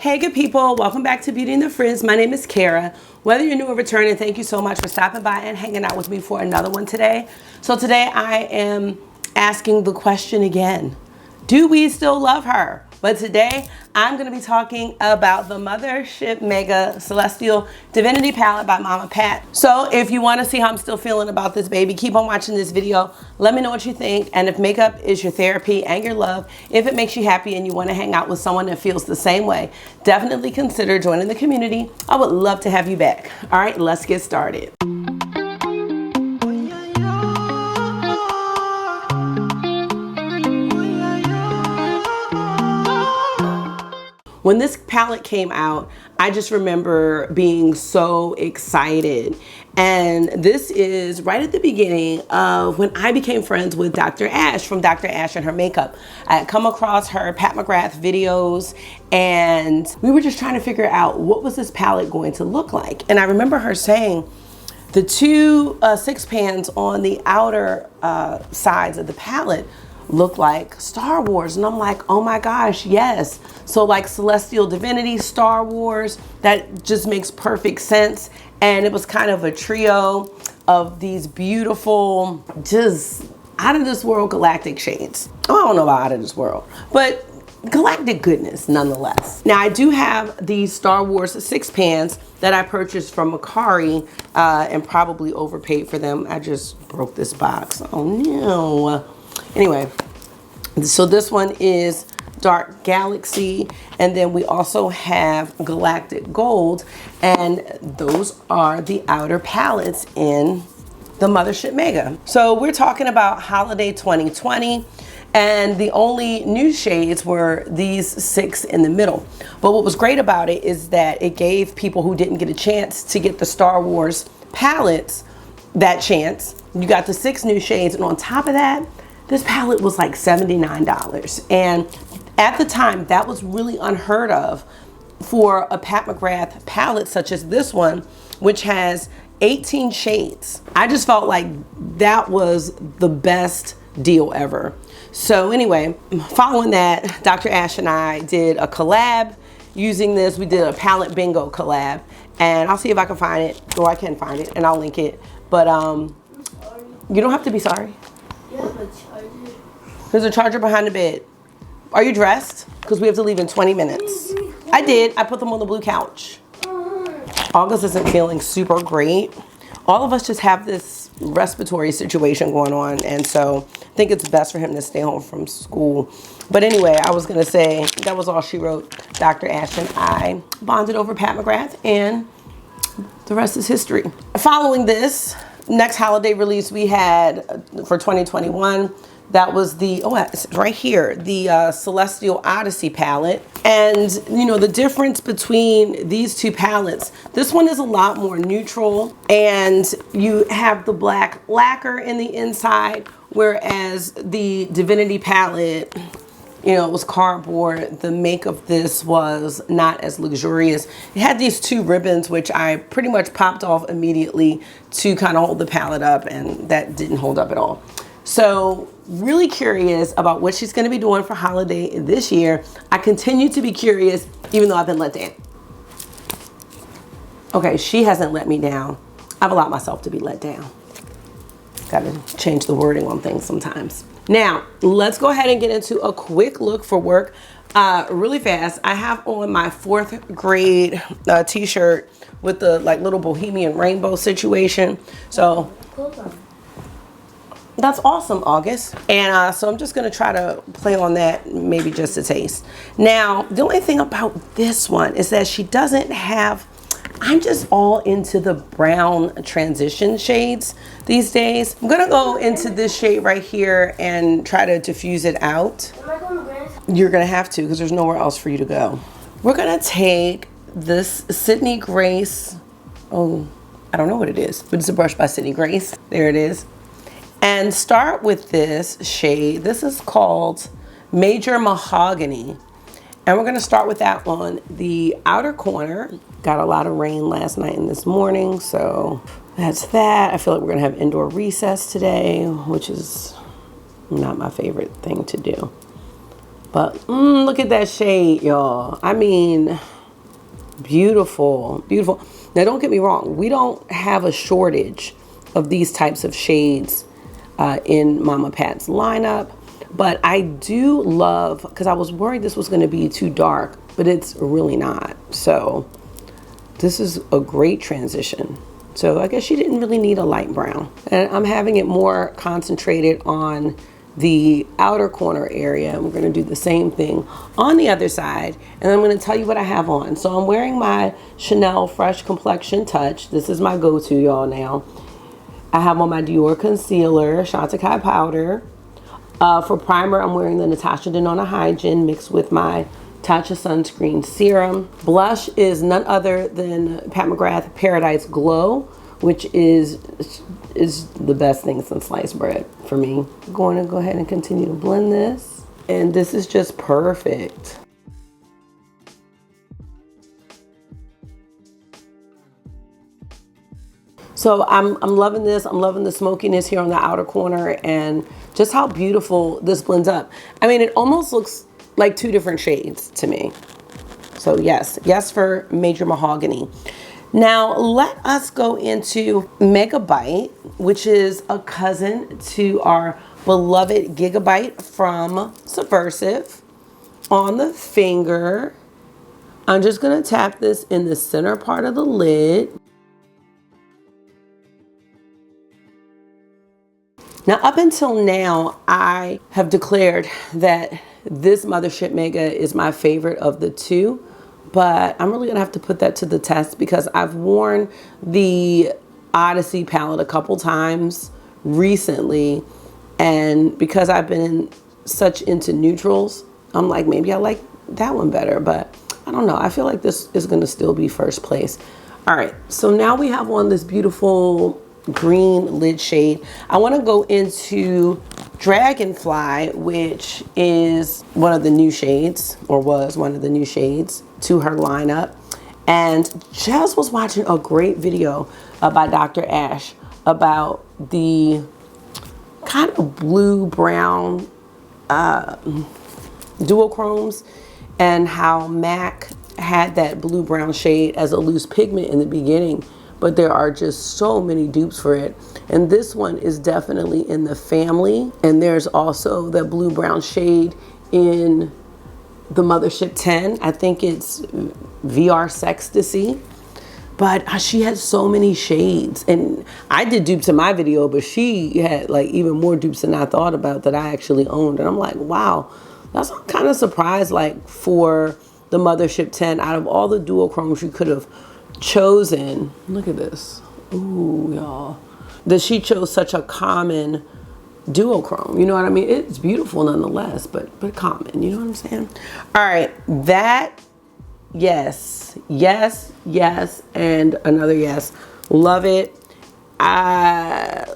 Hey good people, welcome back to Beauty and the Frizz. My name is Cara. Whether you're new or returning, thank you so much for stopping by and hanging out with me for another one today. So today I am asking the question again, do we still love her? But today I'm going to be talking about the Mothership Mega Celestial Divinity palette by Mama Pat. So if you want to see how I'm still feeling about this baby, keep on watching this video. Let me know what you think, and if makeup is your therapy and your love, if it makes you happy and you want to hang out with someone that feels the same way, definitely consider joining the community. I would love to have you back. All right, let's get started. When this palette came out, I just remember being so excited. And this is right at the beginning of when I became friends with Dr. Ash from Dr. Ash and Her Makeup. I had come across her Pat Mcgrath videos and we were just trying to figure out what was this palette going to look like. And I remember her saying the two 6 pans on the outer sides of the palette look like Star Wars, and I'm like, oh my gosh, yes. So like Celestial Divinity, Star Wars, that just makes perfect sense. And it was kind of a trio of these beautiful, just out of this world galactic shades. Oh, I don't know about out of this world, but galactic goodness nonetheless. Now I do have these Star Wars 6 pans that I purchased from Macari and probably overpaid for them. I just broke this box. Oh no. Anyway, so this one is Dark Galaxy, and then we also have Galactic Gold, and those are the outer palettes in the Mothership Mega. So we're talking about Holiday 2020, and the only new shades were these 6 in the middle. But what was great about it is that it gave people who didn't get a chance to get the Star Wars palettes that chance. You got the 6 new shades, and on top of that, this palette was like $79. And at the time, that was really unheard of for a Pat Mcgrath palette such as this one, which has 18 shades. I just felt like that was the best deal ever. So anyway, following that, Dr. Ash and I did a collab using this. We did a palette bingo collab, and I'll see if I can find it, or I can find it, and I'll link it. But you don't have to be sorry. There's a charger behind the bed. Are you dressed? Because we have to leave in 20 minutes. I did. I put them on the blue couch. August isn't feeling super great. All of us just have this respiratory situation going on, and so I think it's best for him to stay home from school. But anyway, I was going to say that was all she wrote. Dr. Ash and I bonded over Pat Mcgrath, and the rest is history. Following this, next holiday release we had for 2021, that was the, oh, it's right here, the Celestial Odyssey palette. And you know, the difference between these two palettes, this one is a lot more neutral, and you have the black lacquer in the inside, whereas the Divinity palette, you know, it was cardboard. The make of this was not as luxurious. It had these 2 ribbons, which I pretty much popped off immediately to kind of hold the palette up, and that didn't hold up at all. So really curious about what she's going to be doing for holiday this year. I continue to be curious, even though I've been let down. Okay, she hasn't let me down. I've allowed myself to be let down. Got to change the wording on things sometimes. Now, let's go ahead and get into a quick look for work really fast. I have on my 4th grade t-shirt with the like little bohemian rainbow situation. So that's awesome, August. And so I'm just gonna try to play on that, maybe just a taste. Now, the only thing about this one is that she doesn't have, I'm just all into the brown transition shades these days. I'm gonna go into this shade right here and try to diffuse it out. Am I going to Grand? You're gonna have to, because there's nowhere else for you to go. We're gonna take this Sydney Grace, oh, I don't know what it is, but it's a brush by Sydney Grace. There it is. And start with this shade. This is called Major Mahogany. And we're gonna start with that on the outer corner. Got a lot of rain last night and this morning, so that's that. I feel like we're gonna have indoor recess today, which is not my favorite thing to do. But look at that shade, y'all. I mean, Beautiful, beautiful. Now don't get me wrong, we don't have a shortage of these types of shades in Mama Pat's lineup, but I do love, because I was worried this was going to be too dark, but it's really not. So this is a great transition. So I guess she didn't really need a light brown. And I'm having it more concentrated on the outer corner area. We're gonna do the same thing on the other side. And I'm gonna tell you what I have on. So I'm wearing my Chanel Fresh Complexion Touch. This is my go-to, y'all, now. I have on my Dior Concealer, Chantecaille Powder. For primer, I'm wearing the Natasha Denona Hygiene mixed with my Tatcha Sunscreen Serum. Blush is none other than Pat McGrath Paradise Glow, which is the best thing since sliced bread for me. I'm going to go ahead and continue to blend this. And this is just perfect. So I'm loving this. I'm loving the smokiness here on the outer corner and just how beautiful this blends up. I mean, it almost looks like two different shades to me. So yes for Major Mahogany. Now let us go into Megabyte, which is a cousin to our beloved Gigabyte from Subversive. On the finger, I'm just gonna tap this in the center part of the lid. Now, up until now, I have declared that this Mothership Mega is my favorite of the two, but I'm really gonna have to put that to the test because I've worn the Odyssey palette a couple times recently, and because I've been such into neutrals, I'm like, maybe I like that one better, but I don't know. I feel like this is gonna still be first place. All right, so now we have on this beautiful green lid shade. I want to go into Dragonfly, which is one of the new shades, or was one of the new shades to her lineup. And just was watching a great video by Dr. Ash about the kind of blue brown duochromes and how MAC had that blue brown shade as a loose pigment in the beginning, but there are just so many dupes for it. And this one is definitely in the family. And there's also the blue brown shade in the Mothership 10. I think it's VR Sextasy. But she had so many shades. And I did dupes in my video, but she had like even more dupes than I thought about that I actually owned. And I'm like, wow, that's kind of surprised, like for the Mothership 10, out of all the duochromes you could have chosen, look at this, ooh, y'all, that she chose such a common duochrome. You know what I mean? It's beautiful nonetheless, but common. You know what I'm saying? All right, that, yes, and another yes. Love it.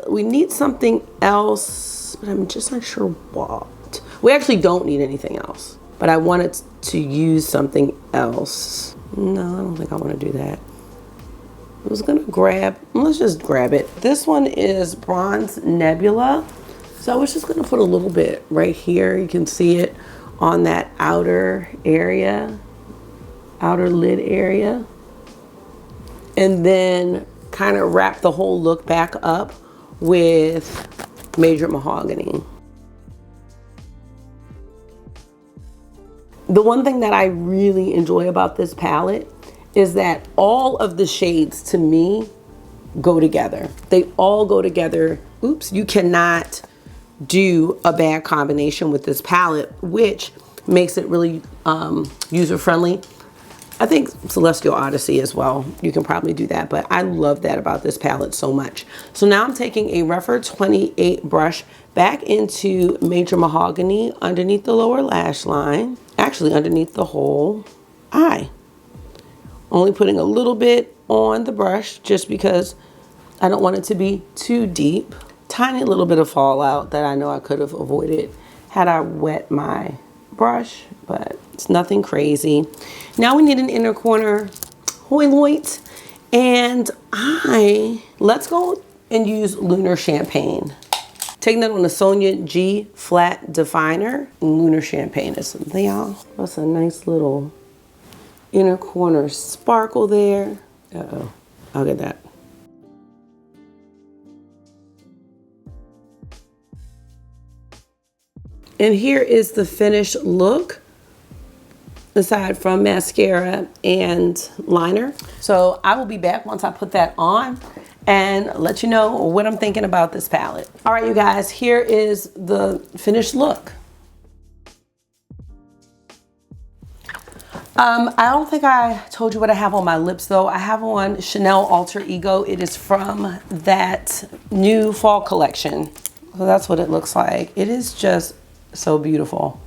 We need something else, but I'm just not sure what. We actually don't need anything else, but I wanted to use something else. No, I don't think I want to do that. I was gonna grab, let's just grab it. This one is Bronze Nebula. So I was just gonna put a little bit right here. You can see it on that outer area, outer lid area. And then kind of wrap the whole look back up with Major Mahogany. The one thing that I really enjoy about this palette is that all of the shades to me go together. They all go together. Oops, you cannot do a bad combination with this palette, which makes it really user-friendly. I think Celestial Odyssey as well. You can probably do that, but I love that about this palette so much. So now I'm taking a Rephr 28 brush back into Major Mahogany underneath the lower lash line, actually underneath the whole eye. Only putting a little bit on the brush just because I don't want it to be too deep. Tiny little bit of fallout that I know I could have avoided had I wet my brush, but it's nothing crazy. Now we need an inner corner highlight, and let's go and use Lunar Champagne. Taking that on the Sonia G Flat Definer. Lunar Champagne is something, y'all. That's a nice little inner corner sparkle there. Uh-oh, I'll get that. And here is the finished look, aside from mascara and liner. So I will be back once I put that on and let you know what I'm thinking about this palette. All right, you guys, here is the finished look. I don't think I told you what I have on my lips though. I have on Chanel Alter Ego. It is from that new fall collection. So that's what it looks like. It is just so beautiful.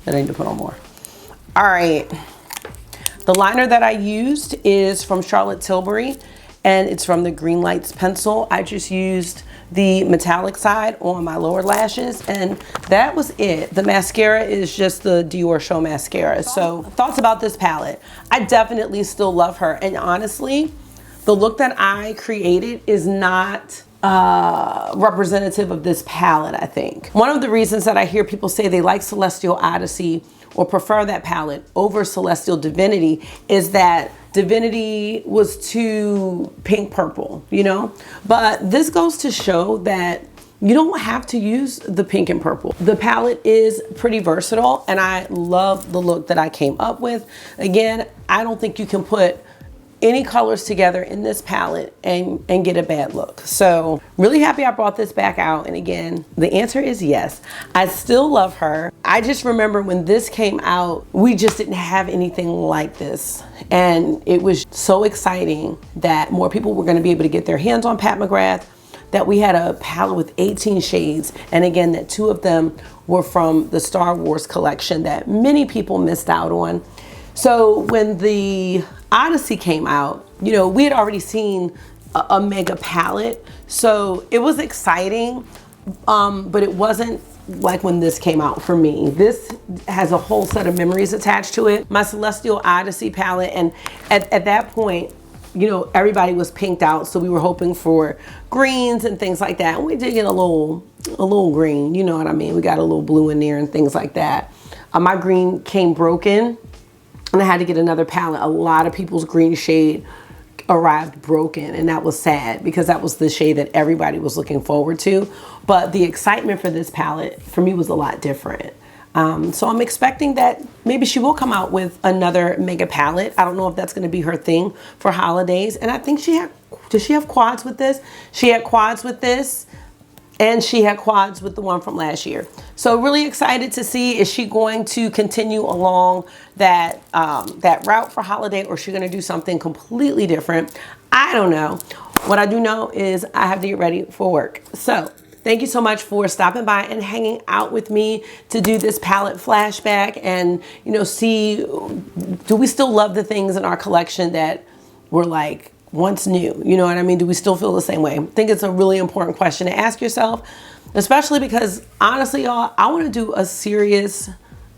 I need to put on more. All right. The liner that I used is from Charlotte Tilbury, and it's from the Green Lights pencil. I just used the metallic side on my lower lashes, and that was it. The mascara is just the Dior Show mascara. So thoughts about this palette. I definitely still love her. And honestly, the look that I created is not representative of this palette, I think. One of the reasons that I hear people say they like Celestial Odyssey or prefer that palette over Celestial Divinity is that Divinity was too pink purple, you know? But this goes to show that you don't have to use the pink and purple. The palette is pretty versatile, and I love the look that I came up with. Again, I don't think you can put any colors together in this palette and get a bad look. So really happy I brought this back out. And again, the answer is yes. I still love her. I just remember when this came out, we just didn't have anything like this. And it was so exciting that more people were gonna be able to get their hands on Pat McGrath, that we had a palette with 18 shades. And again, that 2 of them were from the Star Wars collection that many people missed out on. So when the Odyssey came out, you know, we had already seen a mega palette. So it was exciting, but it wasn't like when this came out for me. This has a whole set of memories attached to it. My Celestial Odyssey palette, and at that point, you know, everybody was pinked out. So we were hoping for greens and things like that. And we did get a little green, you know what I mean? We got a little blue in there and things like that. My green came broken, and I had to get another palette. A lot of people's green shade arrived broken, and that was sad because that was the shade that everybody was looking forward to. But the excitement for this palette for me was a lot different. So I'm expecting that maybe she will come out with another mega palette. I don't know if that's going to be her thing for holidays. And I think does she have quads with this? She had quads with this. And she had quads with the one from last year. So really excited to see, is she going to continue along that that route for holiday, or is she gonna do something completely different? I don't know. What I do know is I have to get ready for work. So thank you so much for stopping by and hanging out with me to do this palette flashback and, you know, see, do we still love the things in our collection that were like once new? You know what I mean? Do we still feel the same way? I think it's a really important question to ask yourself, especially because honestly, y'all, I want to do a serious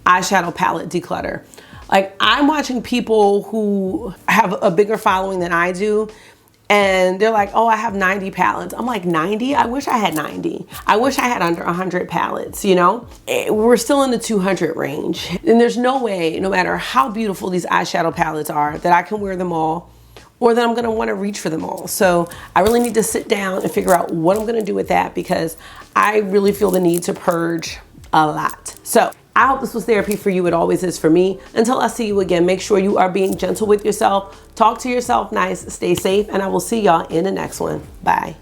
eyeshadow palette declutter. Like, I'm watching people who have a bigger following than I do, and they're like, oh, I have 90 palettes. I'm like, 90? I wish I had 90. I wish I had under 100 palettes, you know? We're still in the 200 range. And there's no way, no matter how beautiful these eyeshadow palettes are, that I can wear them all, or that I'm gonna wanna reach for them all. So I really need to sit down and figure out what I'm gonna do with that, because I really feel the need to purge a lot. So I hope this was therapy for you. It always is for me. Until I see you again, make sure you are being gentle with yourself. Talk to yourself nice, stay safe, and I will see y'all in the next one. Bye.